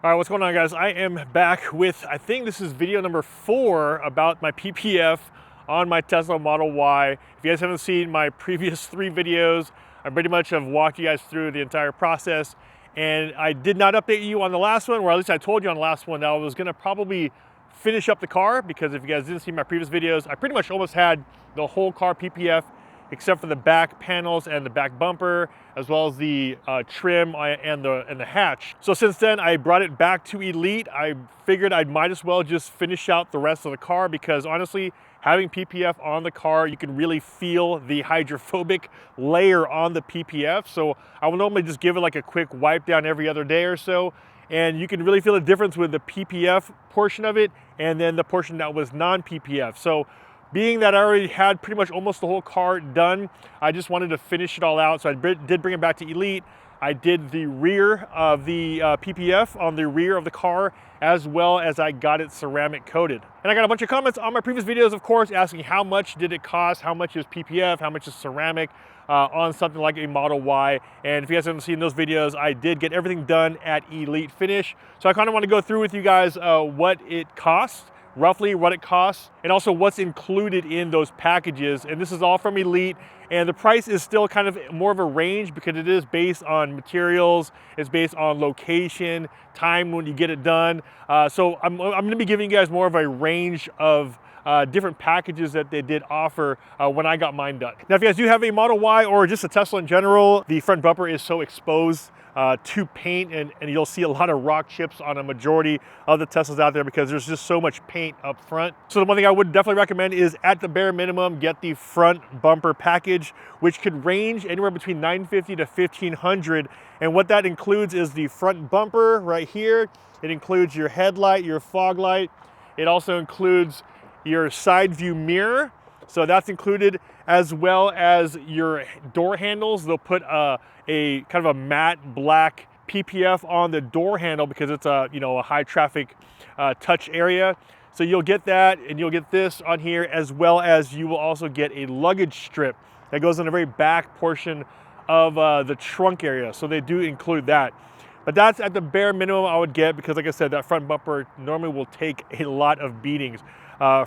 All right, what's going on, guys? I am back with, I think this is video number 4 about my PPF on my Tesla Model Y. If you guys haven't seen my previous 3 videos, I pretty much have walked you guys through the entire process. And I did not update you on the last one, or at least I told you on the last one that I was gonna probably finish up the car, because if you guys didn't see my previous videos, I pretty much almost had the whole car PPF except for the back panels and the back bumper, as well as the trim and the hatch. So since then, I brought it back to Elite. I figured I might as well just finish out the rest of the car, because honestly, having PPF on the car, you can really feel the hydrophobic layer on the PPF. So I will normally just give it like a quick wipe down every other day or so, and you can really feel the difference with the PPF portion of it and then the portion that was non-PPF. So being that I already had pretty much almost the whole car done, I just wanted to finish it all out. So I did bring it back to Elite. I did the rear of the PPF on the rear of the car, as well as I got it ceramic coated. And I got a bunch of comments on my previous videos, of course, asking how much did it cost, how much is PPF, how much is ceramic on something like a Model Y. And if you guys haven't seen those videos, I did get everything done at Elite Finish. So I kind of want to go through with you guys what it costs, roughly what it costs, and also what's included in those packages. And this is all from Elite, and the price is still kind of more of a range because it is based on materials, it's based on location, time when you get it done. So I'm gonna be giving you guys more of a range of different packages that they did offer when I got mine done. Now, if you guys do have a Model Y or just a Tesla in general, the front bumper is so exposed to paint, and you'll see a lot of rock chips on a majority of the Teslas out there because there's just so much paint up front. So the one thing I would definitely recommend is, at the bare minimum, get the front bumper package, which could range anywhere between $950 to $1,500. And what that includes is the front bumper right here. It includes your headlight, your fog light. It also includes your side view mirror. So that's included, as well as your door handles. They'll put a kind of a matte black PPF on the door handle because it's a high traffic touch area. So you'll get that, and you'll get this on here, as well as you will also get a luggage strip that goes in the very back portion of the trunk area. So they do include that. But that's at the bare minimum I would get, because like I said, that front bumper normally will take a lot of beatings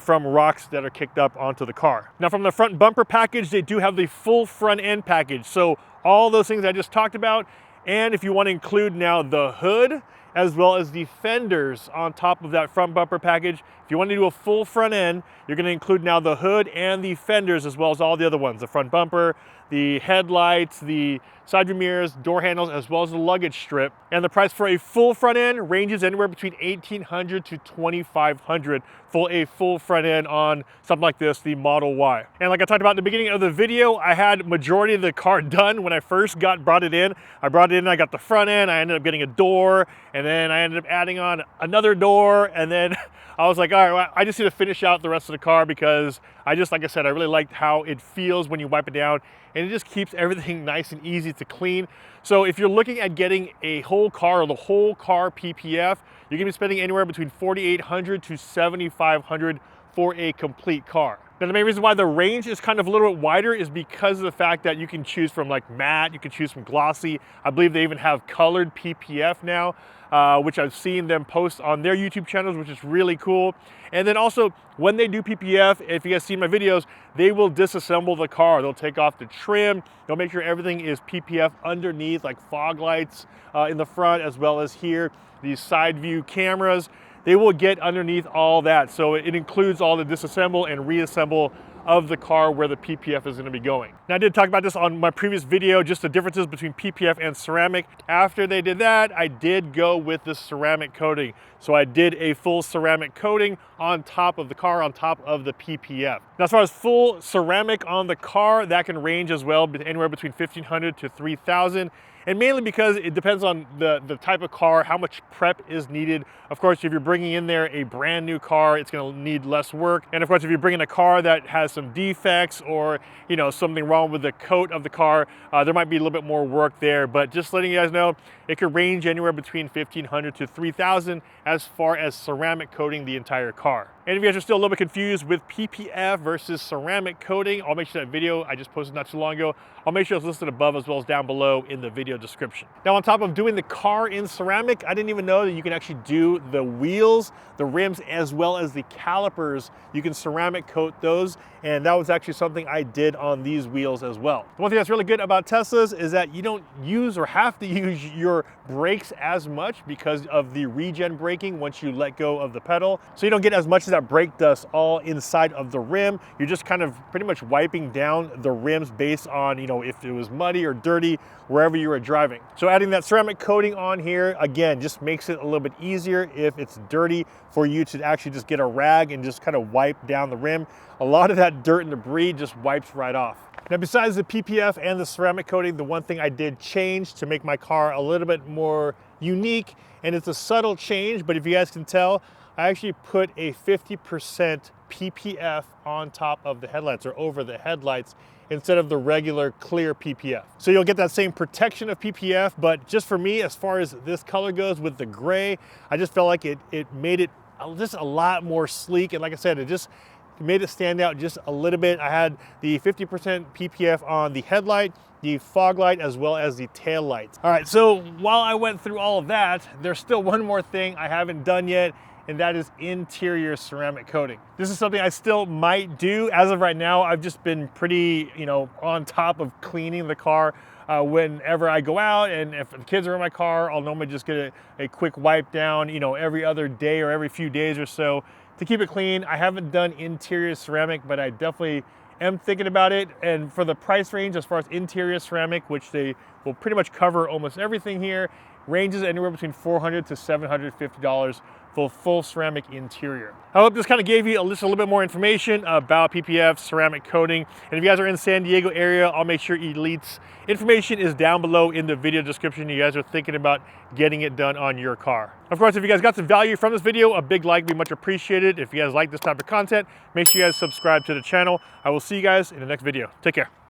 from rocks that are kicked up onto the car. Now, from the front bumper package, they do have the full front end package. So all those things I just talked about, and if you want to include now the hood, as well as the fenders on top of that front bumper package. If you want to do a full front end, you're going to include now the hood and the fenders, as well as all the other ones, the front bumper, the headlights, the side view mirrors, door handles, as well as the luggage strip. And the price for a full front end ranges anywhere between $1,800 to $2,500 for a full front end on something like this, the Model Y. And like I talked about in the beginning of the video, I had majority of the car done when I first brought it in. I brought it in, I got the front end, I ended up getting a door, and then I ended up adding on another door, and then I was like, all right, well, I just need to finish out the rest of the car, because like I said, I really liked how it feels when you wipe it down, and it just keeps everything nice and easy to clean. So if you're looking at getting a whole car, or the whole car PPF, you're gonna be spending anywhere between $4,800 to $7,500 for a complete car. Now, the main reason why the range is kind of a little bit wider is because of the fact that you can choose from like matte, you can choose from glossy. I believe they even have colored PPF now, which I've seen them post on their YouTube channels, which is really cool. And then also, when they do PPF, if you guys seen my videos, they will disassemble the car. They'll take off the trim. They'll make sure everything is PPF underneath, like fog lights in the front, as well as here, these side view cameras. They will get underneath all that. So it includes all the disassemble and reassemble of the car where the PPF is going to be going. Now, I did talk about this on my previous video, just the differences between PPF and ceramic. After they did that, I did go with the ceramic coating. So I did a full ceramic coating on top of the car, on top of the PPF. Now, as far as full ceramic on the car, that can range as well, anywhere between $1,500 to $3,000. And mainly because it depends on the type of car, how much prep is needed. Of course, if you're bringing in there a brand new car, it's going to need less work. And of course, if you're bringing a car that has some defects, or something wrong with the coat of the car, there might be a little bit more work there. But just letting you guys know, it could range anywhere between $1,500 to $3,000 as far as ceramic coating the entire car. And if you guys are still a little bit confused with PPF versus ceramic coating, I'll make sure that video I just posted not too long ago, I'll make sure it's listed above as well as down below in the video video description. Now, on top of doing the car in ceramic, I didn't even know that you can actually do the wheels, the rims, as well as the calipers. You can ceramic coat those, and that was actually something I did on these wheels as well. The one thing that's really good about Teslas is that you don't use or have to use your brakes as much because of the regen braking once you let go of the pedal. So you don't get as much of that brake dust all inside of the rim. You're just kind of pretty much wiping down the rims based on, you know, if it was muddy or dirty wherever you were driving. So adding that ceramic coating on here, again, just makes it a little bit easier if it's dirty for you to actually just get a rag and just kind of wipe down the rim. A lot of that dirt and debris just wipes right off. Now, besides the PPF and the ceramic coating, the one thing I did change to make my car a little bit more unique, and it's a subtle change, but if you guys can tell, I actually put a 50% PPF on top of the headlights or over the headlights instead of the regular clear PPF. So you'll get that same protection of PPF, but just for me, as far as this color goes with the gray, I just felt like it made it just a lot more sleek. And like I said, it just made it stand out just a little bit. I had the 50% PPF on the headlight, the fog light, as well as the tail lights. All right, so while I went through all of that, there's still one more thing I haven't done yet, and that is interior ceramic coating. This is something I still might do. As of right now, I've just been pretty, on top of cleaning the car whenever I go out, and if the kids are in my car, I'll normally just get a quick wipe down, every other day or every few days or so to keep it clean. I haven't done interior ceramic, but I definitely am thinking about it. And for the price range, as far as interior ceramic, which they will pretty much cover almost everything here, ranges anywhere between $400 to $750 for full ceramic interior. I hope this kind of gave you just a little bit more information about PPF ceramic coating. And if you guys are in the San Diego area, I'll make sure Elite's information is down below in the video description. You guys are thinking about getting it done on your car. Of course, if you guys got some value from this video, a big like would be much appreciated. If you guys like this type of content, make sure you guys subscribe to the channel. I will see you guys in the next video. Take care.